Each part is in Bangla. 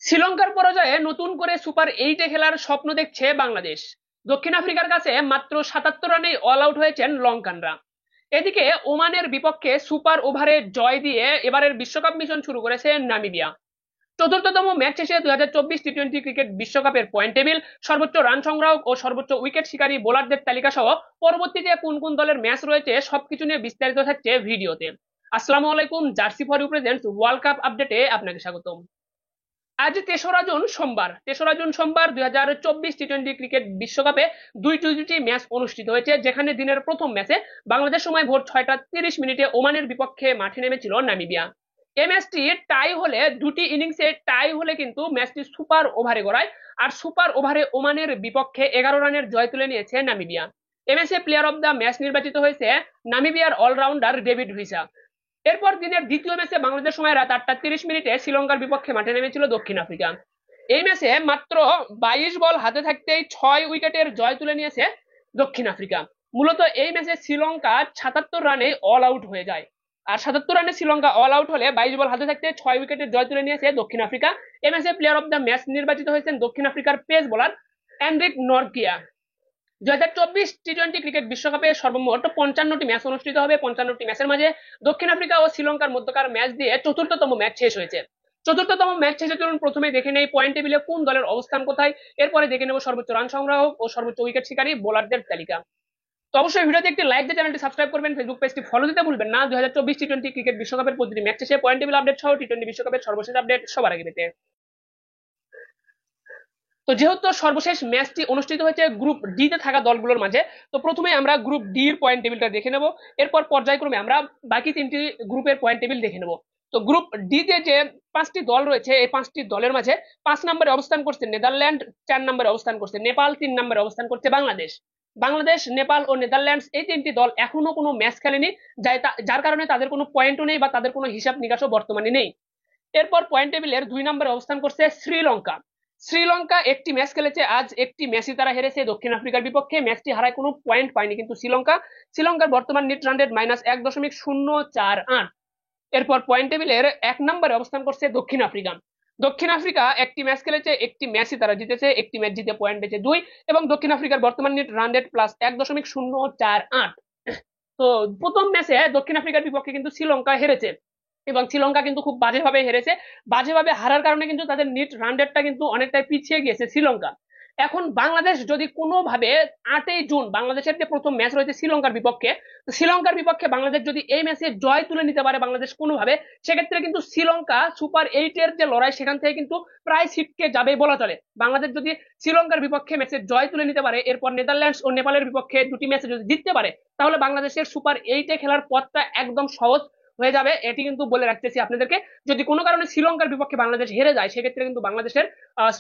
শ্রীলঙ্কার পরাজয়ে নতুন করে সুপার 8-এ খেলার স্বপ্ন দেখছে বাংলাদেশ। দক্ষিণ আফ্রিকার কাছে মাত্র 77 রানেই অল আউট হয়েছেন লঙ্কানরা। এদিকে ওমানের বিপক্ষে সুপার ওভারে জয় দিয়ে এবারের বিশ্বকাপ মিশন শুরু করেছে নামিবিয়া। চতুর্থতম ম্যাচ শেষে 2024 টি-20 ক্রিকেট বিশ্বকাপের পয়েন্ট টেবিল, সর্বোচ্চ রান সংগ্রাহক ও সর্বোচ্চ উইকেট শিকারী বোলারদের তালিকা সহ পরবর্তীতে কোন কোন দলের ম্যাচ রয়েছে সবকিছু নিয়ে বিস্তারিত থাকছে ভিডিওতে। আসসালামু আলাইকুম, jersey for you presents world cup আপডেটে আপনাকে স্বাগতম। আজ 3রা জুন সোমবার 2024 টি-20 ক্রিকেট বিশ্বকাপে দুটি ম্যাচ অনুষ্ঠিত হয়েছে, যেখানে দিনের প্রথম ম্যাচে বাংলাদেশ সময় ভোর 6টা 30 মিনিটে ওমানের বিপক্ষে মাঠে নেমেছিল নামিবিয়া। এই ম্যাচটি টাই হলে, দুটি ইনিংসে টাই হলে কিন্তু ম্যাচটি সুপার ওভারে গড়ায়। আর সুপার ওভারে ওমানের বিপক্ষে 11 রানের জয় তুলে নিয়েছে নামিবিয়া। এই ম্যাচে প্লেয়ার অব দ্য ম্যাচ নির্বাচিত হয়েছে নামিবিয়ার অলরাউন্ডার ডেভিড ভিসা। এরপর দিনের দ্বিতীয় ম্যাচে বাংলাদেশ সময় রাত 8টা 30 মিনিটে শ্রীলঙ্কার বিপক্ষে মাঠে নেমেছিল দক্ষিণ আফ্রিকা। এই ম্যাচে মাত্র 22 বল হাতে থাকতেই 6 উইকেটের জয় তুলে নিয়েছে দক্ষিণ আফ্রিকা। মূলত এই ম্যাচে শ্রীলঙ্কা 77 রানে অল আউট হয়ে যায়। আর 77 রানে শ্রীলঙ্কা অল আউট হলে 22 বল হাতে থাকতে 6 উইকেটের জয় তুলে নিয়েছে দক্ষিণ আফ্রিকা। এই ম্যাচে প্লেয়ার অব দ্য ম্যাচ নির্বাচিত হয়েছেন দক্ষিণ আফ্রিকার পেস বোলার অ্যান্ড্রিক নরকিয়া। 2024 টি-20 ক্রিকেট বিশ্বকাপে সর্বমোট 55টি ম্যাচ অনুষ্ঠিত হবে। 55টি ম্যাচের মাঝে দক্ষিণ আফ্রিকা ও শ্রীলঙ্কার মধ্যকার ম্যাচ দিয়ে চতুর্থতম ম্যাচ শেষ হয়েছে। চতুর্থতম ম্যাচ শেষে চলুন প্রথমে দেখে নেই পয়েন্ট টেবিলে কোন দলের অবস্থান কোথায়। এরপরে দেখে নেব সর্বোচ্চ রান সংগ্রাহক ও সর্বোচ্চ উইকেট শিকারী বোলারদের তালিকা। তো অবশ্যই ভিডিওতে একটি লাইক দিয়ে চ্যানেলটি সাবস্ক্রাইব করবেন, ফেসবুক পেজটি ফলো দিতে ভুলবেন না 2024 টি-20 ক্রিকেট বিশ্বকাপের প্রতিটি ম্যাচ শেষে পয়েন্ট টেবিল আপডেট সহ টি-20 বিশ্বকাপের সর্বশেষ আপডেট সবার আগে পেতে। তো যেহেতু সর্বশেষ ম্যাচটি অনুষ্ঠিত হয়েছে গ্রুপ ডি তে থাকা দলগুলোর মাঝে, তো প্রথমে আমরা গ্রুপ ডি এর পয়েন্ট টেবিলটা দেখে নেব। এরপর পর্যায়ক্রমে আমরা বাকি 3টি গ্রুপের পয়েন্ট টেবিল দেখে নেব। তো গ্রুপ ডি তে যে 5টি দল রয়েছে, এই 5টি দলের মাঝে 5 নম্বরে অবস্থান করছে নেদারল্যান্ড, 4 নম্বরে অবস্থান করছে নেপাল, 3 নম্বরে অবস্থান করছে বাংলাদেশ। বাংলাদেশ, নেপাল ও নেদারল্যান্ডস এই 3টি দল এখনো কোনো ম্যাচ খেলেনি, যার কারণে তাদের কোনো পয়েন্টও নেই বা তাদের কোনো হিসাব নিকাশও বর্তমানে নেই। এরপর পয়েন্ট টেবিলের 2 নম্বরে অবস্থান করছে শ্রীলঙ্কা। শ্রীলঙ্কা একটি ম্যাচ খেলেছে, আজ একটি ম্যাচই তারা হেরেছে দক্ষিণ আফ্রিকার বিপক্ষে। ম্যাচটি হারায় কোনো পয়েন্ট পায়নি কিন্তু শ্রীলঙ্কার বর্তমান নেট রান রেট -1.048। এরপর পয়েন্ট টেবিলের 1 নম্বরে অবস্থান করছে দক্ষিণ আফ্রিকা। দক্ষিণ আফ্রিকা একটি ম্যাচ খেলেছে, একটি ম্যাচই তারা জিতেছে, একটি ম্যাচ জিতে পয়েন্ট পেয়েছে 2। এবং দক্ষিণ আফ্রিকার বর্তমান নেট রান রেট +1.048। তো প্রথম ম্যাচে দক্ষিণ আফ্রিকার বিপক্ষে কিন্তু শ্রীলঙ্কা হেরেছে এবং শ্রীলঙ্কা কিন্তু খুব বাজেভাবে হেরেছে। বাজেভাবে হারার কারণে কিন্তু তাদের নেট রান রেটটা কিন্তু অনেকটাই পিছিয়ে গিয়েছে শ্রীলঙ্কা। এখন বাংলাদেশ যদি কোনোভাবে 8ই জুন বাংলাদেশের যে প্রথম ম্যাচ রয়েছে শ্রীলঙ্কার বিপক্ষে, শ্রীলঙ্কার বিপক্ষে বাংলাদেশ যদি এই ম্যাচে জয় তুলে নিতে পারে বাংলাদেশ কোনোভাবে, সেক্ষেত্রে কিন্তু শ্রীলঙ্কা সুপার 8-এর যে লড়াই সেখান থেকে কিন্তু প্রায় ছিটকে যাবে বলা চলে। বাংলাদেশ যদি শ্রীলঙ্কার বিপক্ষে ম্যাচে জয় তুলে নিতে পারে, এরপর নেদারল্যান্ডস ও নেপালের বিপক্ষে দুটি ম্যাচে যদি জিততে পারে, তাহলে বাংলাদেশের সুপার 8-এ খেলার পথটা একদম সহজ হয়ে যাবে। এটি কিন্তু বলে রাখতেছি আপনাদেরকে। যদি কোনো কারণে শ্রীলঙ্কার বিপক্ষে বাংলাদেশ হেরে যায়, সেক্ষেত্রে কিন্তু বাংলাদেশের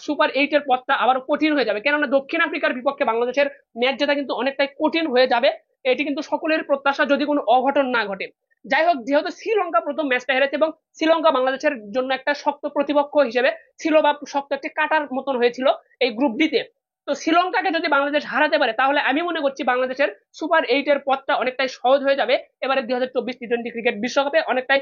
সুপার 8-এর পথটা আবার কঠিন হয়ে যাবে, কেননা দক্ষিণ আফ্রিকার বিপক্ষে বাংলাদেশের ম্যাচ জেতা কিন্তু অনেকটাই কঠিন হয়ে যাবে। এটি কিন্তু সকলের প্রত্যাশা, যদি কোনো অঘটন না ঘটে। যাই হোক, যেহেতু শ্রীলঙ্কা প্রথম ম্যাচটা হেরেছে এবং শ্রীলঙ্কা বাংলাদেশের জন্য একটা শক্ত প্রতিপক্ষ হিসেবে ছিল বা শক্ত একটি কাটার মতন হয়েছিল এই গ্রুপ ডিতে, তো শ্রীলঙ্কাকে যদি বাংলাদেশ হারাতে পারে তাহলে আমি মনে করছি বাংলাদেশের সুপার 8-এর পথটা অনেকটাই সহজ হয়ে যাবে। এবারে 2024 টি-20 ক্রিকেট বিশ্বকাপে অনেকটাই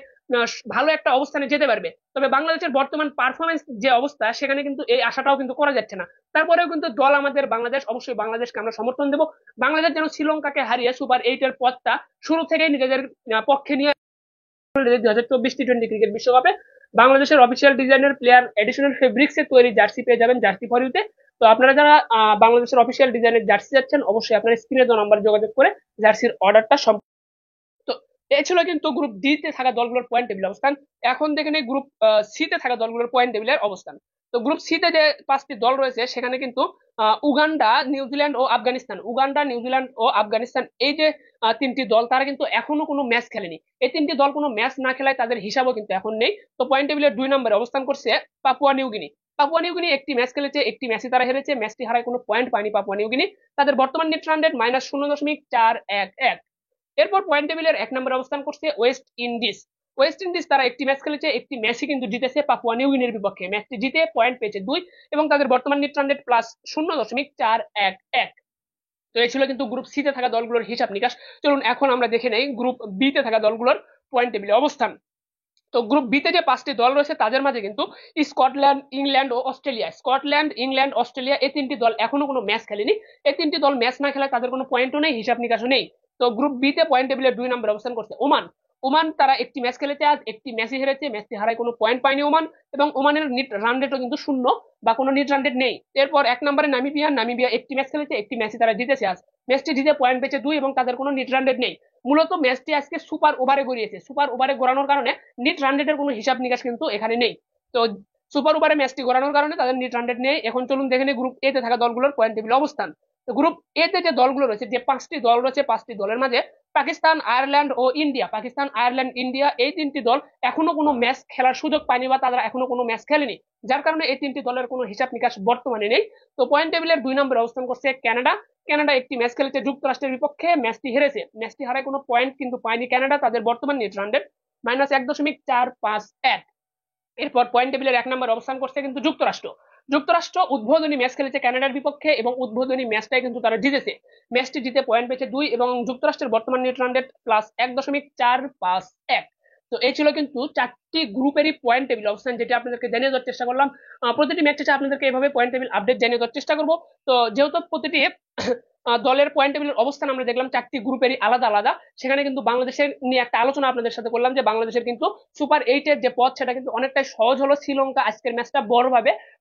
ভালো একটা অবস্থানে যেতে পারবে। তবে বাংলাদেশের বর্তমান পারফরমেন্স যে অবস্থা, সেখানে কিন্তু এই আশাটাও কিন্তু করা যাচ্ছে না। তারপরেও কিন্তু দল আমাদের বাংলাদেশ, অবশ্যই বাংলাদেশকে আমরা সমর্থন দেবো। বাংলাদেশ যেন শ্রীলঙ্কাকে হারিয়ে সুপার 8-এর পথটা শুরু থেকেই নিজেদের পক্ষে নিয়ে 2024 টি-20 ক্রিকেট বিশ্বকাপে বাংলাদেশের অফিসিয়াল ডিজাইনের প্লেয়ার এডিশনাল ফেব্রিক্স এর তৈরি জার্সি পেয়ে যাবেন জার্সি ফর ইউতে। তো আপনারা যারা বাংলাদেশের অফিসিয়াল ডিজাইনের জার্সি যাচ্ছেন, অবশ্যই আপনার স্ক্রিনে দেওয়া নাম্বার যোগাযোগ করে জার্সির অর্ডারটা। তো এই ছিল কিন্তু গ্রুপ ডি তে থাকা দলগুলোর পয়েন্ট টেবিল অবস্থান। এখন দেখে নেই গ্রুপ সি তে থাকা দলগুলোর পয়েন্ট টেবিলের অবস্থান। তো গ্রুপ সি তে যে 5টি দল রয়েছে, সেখানে কিন্তু উগান্ডা, নিউজিল্যান্ড ও আফগানিস্তান, উগান্ডা, নিউজিল্যান্ড ও আফগানিস্তান এই যে 3টি দল, তারা কিন্তু এখনো কোনো ম্যাচ খেলেনি। এই 3টি দল কোনো ম্যাচ না খেলায় তাদের হিসাবও কিন্তু এখন নেই। তো পয়েন্ট টেবিলের 2 নম্বরে অবস্থান করছে পাপুয়া নিউগিনি। পাপুয়া নিউগিনি একটি ম্যাচ খেলেছে, একটি ম্যাচই তারা হেরেছে, ম্যাচটি হারায় কোনো পয়েন্ট পায়নি পাপুয়া নিউগিনি। তাদের বর্তমান নেট রান রেট -0.411। এরপর পয়েন্ট টেবিলের 1 নম্বরে অবস্থান করছে ওয়েস্ট ইন্ডিজ। ওয়েস্ট ইন্ডিজ তারা একটি ম্যাচ খেলেছে, একটি ম্যাচই কিন্তু জিতেছে পাপুয়া নিউ গিনির বিপক্ষে, ম্যাচটি জিতে পয়েন্ট পেয়েছে 2 এবং তাদের বর্তমান নেট রান রেট +0.411। তো এই ছিল কিন্তু গ্রুপ সি তে থাকা দলগুলোর হিসাব নিকাশ। চলুন এখন আমরা দেখে নেই গ্রুপ বি তে থাকা দলগুলোর পয়েন্ট টেবিলে অবস্থান। তো গ্রুপ বি তে যে 5টি দল রয়েছে তাদের মাঝে কিন্তু স্কটল্যান্ড, ইংল্যান্ড ও অস্ট্রেলিয়া, স্কটল্যান্ড, ইংল্যান্ড, অস্ট্রেলিয়া এই 3টি দল এখনো কোনো ম্যাচ খেলেনি। এই 3টি দল ম্যাচ না খেলায় তাদের কোনো পয়েন্টও নেই, হিসাব নিকাশও নেই। তো গ্রুপ বি তে পয়েন্ট টেবিলের 2 নম্বরে অবস্থান করছে ওমান। ওমান তারা একটি ম্যাচ খেলেছে, আজ একটি ম্যাচই হেরেছে, ম্যাচটি হারায় কোনো পয়েন্ট পায়নি ওমান। এবং ওমানের নিট রান রেটও কিন্তু শূন্য বা কোনো নিট রান রেট নেই। এরপর 1 নম্বরে নামিবিয়া। নামিবিয়া একটি ম্যাচ খেলেছে, একটি ম্যাচই তারা জিতেছে আজ। ম্যাচটি জিতে পয়েন্ট পেয়েছে 2 এবং তাদের কোনো নিট রান রেট নেই। মূলত ম্যাচটি আজকে সুপার ওভারে গড়িয়েছে। সুপার ওভারে গড়ানোর কারণে নিট রান রেটের কোনো হিসাব নিকাশ কিন্তু এখানে নেই। তো সুপার ওভারে ম্যাচটি গড়ানোর কারণে তাদের নিট রান রেট নেই। এখন চলুন দেখে নিই গ্রুপ এ তে থাকা দলগুলোর পয়েন্ট টেবিল অবস্থান। তো গ্রুপ এ তে যে দলগুলো রয়েছে, যে 5টি দল রয়েছে, 5টি দলের মাঝে পাকিস্তান, আয়ারল্যান্ড ও ইন্ডিয়া, পাকিস্তান, আয়ারল্যান্ড, ইন্ডিয়া এই 3টি দল এখনো কোনো ম্যাচ খেলার সুযোগ পায়নি বা তারা এখনো কোনো ম্যাচ খেলেনি, যার কারণে এই 3টি দলের কোনো হিসাব নিকাশ বর্তমানে নেই। তো পয়েন্ট টেবিলের 2 নম্বরে অবস্থান করছে কানাডা। কানাডা একটি ম্যাচ খেলেছে যুক্তরাষ্ট্রের বিপক্ষে, ম্যাচটি হেরেছে। ম্যাচটি হারায় কোনো পয়েন্ট কিন্তু পায়নি কানাডা। তাদের বর্তমান নেট রান রেট -1.451। এরপর পয়েন্ট টেবিলের 1 নম্বরে অবস্থান করছে কিন্তু যুক্তরাষ্ট্র। যুক্তরাষ্ট্র উদ্বোধনী ম্যাচ খেলেছে কানাডার বিপক্ষে এবং উদ্বোধনী ম্যাচটাই কিন্তু তারা জিতেছে। ম্যাচটি জিতে পয়েন্ট পেয়েছে 2 এবং যুক্তরাষ্ট্রের বর্তমান নেট রান রেট +1.451। তো এই ছিল কিন্তু 4টি গ্রুপেরই পয়েন্ট টেবিল অবস্থান, যেটা আপনাদেরকে জানিয়ে দেওয়ার চেষ্টা করলাম। প্রতিটি ম্যাচ শেষে আপনাদেরকে এভাবে পয়েন্ট টেবিল আপডেট জানিয়ে দেওয়ার চেষ্টা করব। তো যেহেতু প্রতিটি দলের পয়েন্ট টেবিলের অবস্থান আমরা দেখলাম 4টি গ্রুপেরই আলাদা আলাদা, সেখানে কিন্তু বাংলাদেশের নিয়ে একটা আলোচনা আপনাদের সাথে করলাম যে বাংলাদেশের কিন্তু সুপার 8-এর যে পথ সেটা কিন্তু অনেকটাই সহজ হলো শ্রীলঙ্কা আজকের ম্যাচটা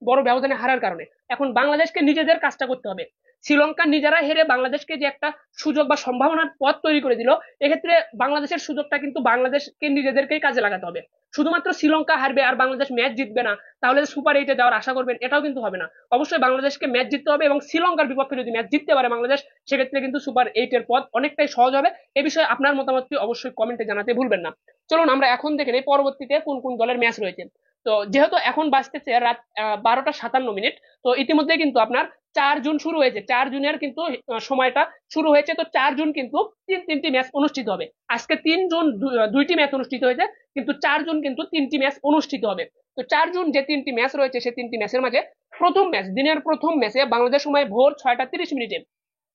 বড় ব্যবধানে হারার কারণে। এখন বাংলাদেশকে নিজেদের কাজটা করতে হবে। শ্রীলঙ্কা নিজেরা হেরে বাংলাদেশকে যে একটা সুযোগ বা সম্ভাবনার পথ তৈরি করে দিল, এক্ষেত্রে বাংলাদেশের সুযোগটা কিন্তু বাংলাদেশকে নিজেদেরকেই কাজে লাগাতে হবে। শুধুমাত্র শ্রীলঙ্কা হারবে আর বাংলাদেশ ম্যাচ জিতবে না, তাহলে সুপার 8-এ যাওয়ার আশা করবেন, এটাও কিন্তু হবে না। অবশ্যই বাংলাদেশকে ম্যাচ জিততে হবে এবং শ্রীলঙ্কার বিপক্ষে যদি ম্যাচ জিততে পারে বাংলাদেশ, সেক্ষেত্রে কিন্তু সুপার 8-এর পথ অনেকটাই সহজ হবে। এ বিষয়ে আপনার মতামতটি অবশ্যই কমেন্টে জানাতে ভুলবেন না। চলুন আমরা এখন দেখে নেই পরবর্তীতে কোন কোন দলের ম্যাচ রয়েছে। তো যেহেতু এখন বাজতেছে রাত 12টা 57 মিনিট, তো ইতিমধ্যে কিন্তু আপনার 4 জুন শুরু হয়েছে। 4 জুনের কিন্তু সময়টা শুরু হয়েছে। তো 4 জুন কিন্তু 3টি ম্যাচ অনুষ্ঠিত হবে। আজকে 3 জুন 2টি ম্যাচ অনুষ্ঠিত হয়েছে, কিন্তু 4 জুন কিন্তু 3টি ম্যাচ অনুষ্ঠিত হবে। তো 4 জুন যে 3টি ম্যাচ রয়েছে সেই 3টি ম্যাচের মাঝে প্রথম ম্যাচ, দিনের প্রথম ম্যাচে বাংলাদেশ সময় ভোর 6টা 30 মিনিটে,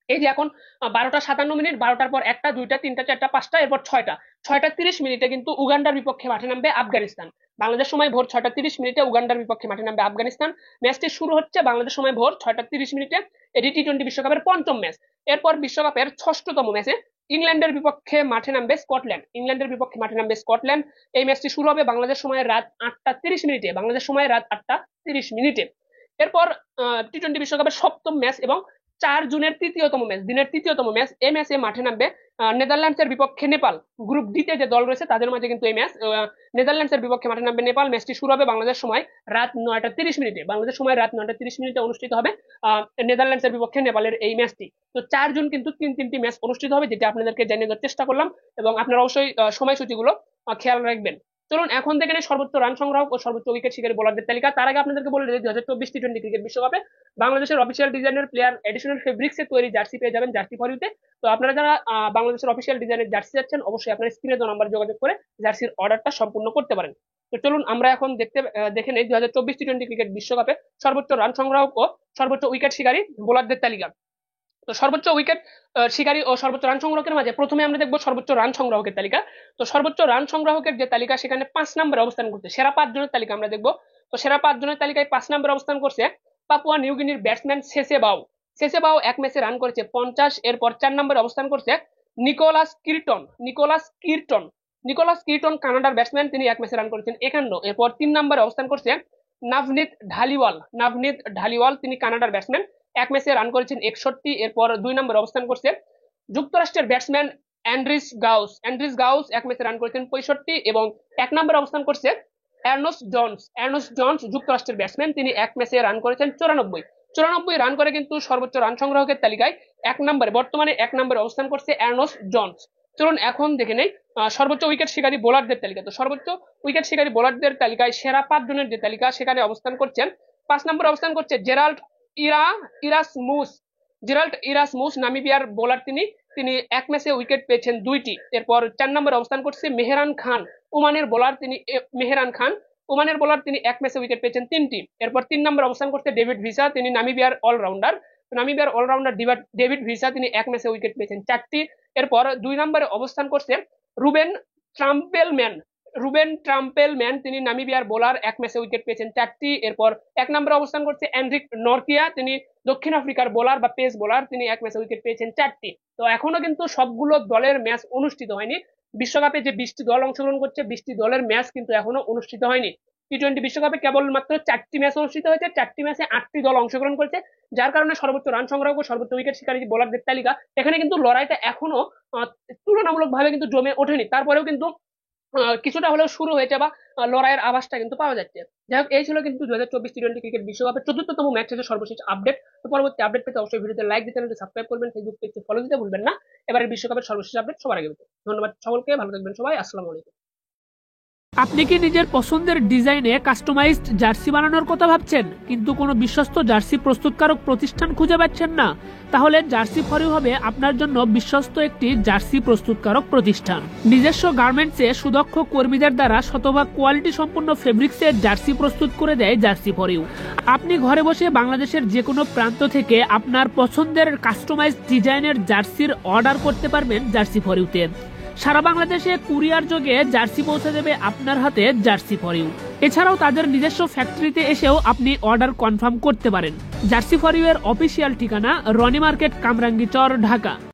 এই যে এখন 12টা 57 মিনিট, 12টার পর 1টা 2টা 3টা 4টা 5টা, এরপর 6টা 30 মিনিটে কিন্তু উগান্ডার বিপক্ষে মাঠে নামবে আফগানিস্তান। বাংলাদেশ সময় ভোর 6টা 30 মিনিটে উগান্ডার বিপক্ষে মাঠে নামবে আফগানিস্তান। ম্যাচটি শুরু হচ্ছে বাংলাদেশ সময় ভোর 6টা 30 মিনিটে। এটি টি-20 বিশ্বকাপের পঞ্চম ম্যাচ। এরপর বিশ্বকাপের 6ষ্ঠতম ম্যাচে ইংল্যান্ডের বিপক্ষে মাঠে নামবে স্কটল্যান্ড। ইংল্যান্ডের বিপক্ষে মাঠে নামবে স্কটল্যান্ড। এই ম্যাচটি শুরু হবে বাংলাদেশ সময় রাত 8টা 30 মিনিটে, বাংলাদেশ সময় রাত 8টা 30 মিনিটে। এরপর টি-20 বিশ্বকাপের সপ্তম ম্যাচ এবং 4 জুনের তৃতীয়তম ম্যাচ, দিনের তৃতীয়তম ম্যাচ, এই ম্যাচে মাঠে নামবে নেদারল্যান্ডসের বিপক্ষে নেপাল। গ্রুপ ডি তে যে দল রয়েছে তাদের মাঝে কিন্তু এই ম্যাচ, নেদারল্যান্ডসের বিপক্ষে মাঠে নামবে নেপাল। ম্যাচটি শুরু হবে বাংলাদেশ সময় রাত 9টা 30 মিনিটে, বাংলাদেশ সময় রাত 9টা 30 মিনিটে অনুষ্ঠিত হবে নেদারল্যান্ডসের বিপক্ষে নেপালের এই ম্যাচটি। তো 4 জুন কিন্তু তিনটি ম্যাচ অনুষ্ঠিত হবে, যেটা আপনাদেরকে জানিয়ে দেওয়ার চেষ্টা করলাম এবং আপনারা অবশ্যই সময়সূচিগুলো খেয়াল রাখবেন। চলুন এখন থেকে সর্বোচ্চ রান সংগ্রহ ও সর্বোচ্চ উইকেট শিকারী বোলারদের তালিকা। তার আগে আপনাদেরকে বলে দিই 2024 টি-20 ক্রিকেট বিশ্বকাপে বাংলাদেশের অফিসিয়াল ডিজাইনের প্লেয়ার এডিশনাল ফেব্রিক্সে তৈরি জার্সি পেয়ে যাবেন জার্সি ফর ইউতে। তো আপনারা যারা বাংলাদেশের অফিসিয়াল ডিজাইনের জার্সি যাচ্ছেন, অবশ্যই আপনার স্ক্রিনে দেওয়া নাম্বার যোগাযোগ করে জার্সির অর্ডারটা সম্পূর্ণ করতে পারেন। তো চলুন আমরা এখন দেখে নেই 2024 টি-20 ক্রিকেট বিশ্বকাপে সর্বোচ্চ রান সংগ্রাহক ও সর্বোচ্চ উইকেট শিকারী বোলারদের তালিকা। তো সর্বোচ্চ উইকেট শিকারী ও সর্বোচ্চ রান সংগ্রাহকের মাঝে প্রথমে আমরা দেখবো সর্বোচ্চ রান সংগ্রাহকের তালিকা। তো সর্বোচ্চ রান সংগ্রাহকের যে তালিকা সেখানে 5 নম্বরে অবস্থান করছে সেরা 5 জনের তালিকা আমরা দেখবো। তো সেরা 5 জনের তালিকায় 5 নম্বরে অবস্থান করছে পাপুয়া নিউগিনির ব্যাটসম্যান সেসেবাও। সেসেবাও এক ম্যাচে রান করেছে 50। এরপর 4 নম্বরে অবস্থান করছে নিকোলাস কির্টন। নিকোলাস কির্টন কানাডার ব্যাটসম্যান, তিনি এক ম্যাচে রান করেছেন 51। এরপর 3 নম্বরে অবস্থান করছে নাভনীত ঢালিওয়াল, তিনি কানাডার ব্যাটসম্যান, এক ম্যাচে রান করেছেন 61। এরপর 2 নম্বরে অবস্থান করছে যুক্তরাষ্ট্রের ব্যাটসম্যান অ্যান্ড্রিস গাউস, এক ম্যাচে রান করেছেন 65। এবং 1 নম্বরে অবস্থান করছে এর্নস্ট জনস, যুক্তরাষ্ট্রের ব্যাটসম্যান, তিনি এক ম্যাচে রান করেছেন 94 রান করে কিন্তু সর্বোচ্চ রান সংগ্রাহকের তালিকায় বর্তমানে 1 নম্বরে অবস্থান করছে এর্নস্ট জনস। চলুন এখন দেখে নেই সর্বোচ্চ উইকেট শিকারী বোলারদের তালিকা। তো সর্বোচ্চ উইকেট শিকারী বোলারদের তালিকায় সেরা 5 জনের যে তালিকা সেখানে অবস্থান করছেন 5 নম্বরে অবস্থান করছে জেরাল্ড ইরাসমুস, নামিবিয়ার বোলার, তিনি এক ম্যাচে উইকেট পেয়েছেন 2টি। এরপর 4 নম্বরে অবস্থান করছে মেহরান খান, ওমানের বোলার, তিনি এক ম্যাচে উইকেট পেয়েছেন 3টি। এরপর 3 নম্বরে অবস্থান করছে ডেভিড ভিসা, তিনি নামিবিয়ার অলরাউন্ডার ডেভিড ভিসা, তিনি এক ম্যাচে উইকেট পেয়েছেন 4টি। এরপর 2 নম্বরে অবস্থান করছে রুবেন রুবেন ট্রাম্পেলম্যান, তিনি নামিবিয়ার বোলার, এক ম্যাচে উইকেট পেয়েছেন 4টি। এরপর 1 নম্বরে অবস্থান করছে এনরিক নরকিয়া, তিনি দক্ষিণ আফ্রিকার বোলার বা পেস বোলার, তিনি এক ম্যাচে উইকেট পেয়েছেন 4টি। তো এখনো কিন্তু সবগুলো দলের ম্যাচ অনুষ্ঠিত হয়নি। বিশ্বকাপে যে 20টি দল অংশগ্রহণ করছে, 20টি দলের ম্যাচ কিন্তু এখনো অনুষ্ঠিত হয়নি। টি-20 বিশ্বকাপে কেবলমাত্র 4টি ম্যাচ অনুষ্ঠিত হয়েছে, 4টি ম্যাচে 8টি দল অংশগ্রহণ করেছে, যার কারণে সর্বোচ্চ রান সংগ্রহ ও সর্বোচ্চ উইকেট শিকারী বোলারদের তালিকা, এখানে কিন্তু লড়াইটা এখনো তুলনামূলকভাবে কিন্তু জমে ওঠেনি। তারপরেও কিন্তু কিছুটা হলেও শুরু হয়েছে বা লড়াইয়ের আভাসটা কিন্তু পাওয়া যাচ্ছে। যাই হোক, এই ছিল কিন্তু 2024 টি-20 ক্রিকেট বিশ্বকাপের 4র্থতম ম্যাচ থেকে সর্বশেষ আপডেট। তো পরবর্তী আপডেট পেতে অবশ্যই ভিডিওতে লাইক দিয়ে চ্যানেলটি সাবস্ক্রাইব করবেন, ফেসবুক পেজে ফলো দিতে ভুলবেন না। এবারে বিশ্বকাপের সর্বশেষ আপডেট সবার আগে পেতে ধন্যবাদ সকলকে, ভালো থাকবেন সবাই, আসসালামু আলাইকুম। আপনি কি নিজের পছন্দের ডিজাইনে কাস্টমাইজড জার্সি বানানোর কথা ভাবছেন, কিন্তু কোনো বিশ্বস্ত জার্সি প্রস্তুতকারক প্রতিষ্ঠান খুঁজে পাচ্ছেন না? তাহলে জার্সি ফর ইউ হবে আপনার জন্য বিশ্বস্ত একটি জার্সি প্রস্তুতকারক প্রতিষ্ঠান। নিজস্ব গার্মেন্টসে সুদক্ষ কর্মীদের দ্বারা শতভাগ কোয়ালিটি সম্পন্ন ফেব্রিক্সের জার্সি প্রস্তুত করে দেয় জার্সি ফর ইউ। আপনি ঘরে বসে বাংলাদেশের যে কোনো প্রান্ত থেকে আপনার পছন্দের কাস্টমাইজড ডিজাইনের জার্সির অর্ডার করতে পারবেন জার্সি ফর ইউতে। সারা বাংলাদেশে কুরিয়ার যোগে জার্সি পৌঁছে দেবে আপনার হাতে জার্সি ফর ইউ। এছাড়াও তাদের নিজস্ব ফ্যাক্টরিতে এসেও আপনি অর্ডার কনফার্ম করতে পারেন। জার্সি ফর ইউ এর অফিসিয়াল ঠিকানা রনি মার্কেট, কামরাঙ্গীচর, ঢাকা।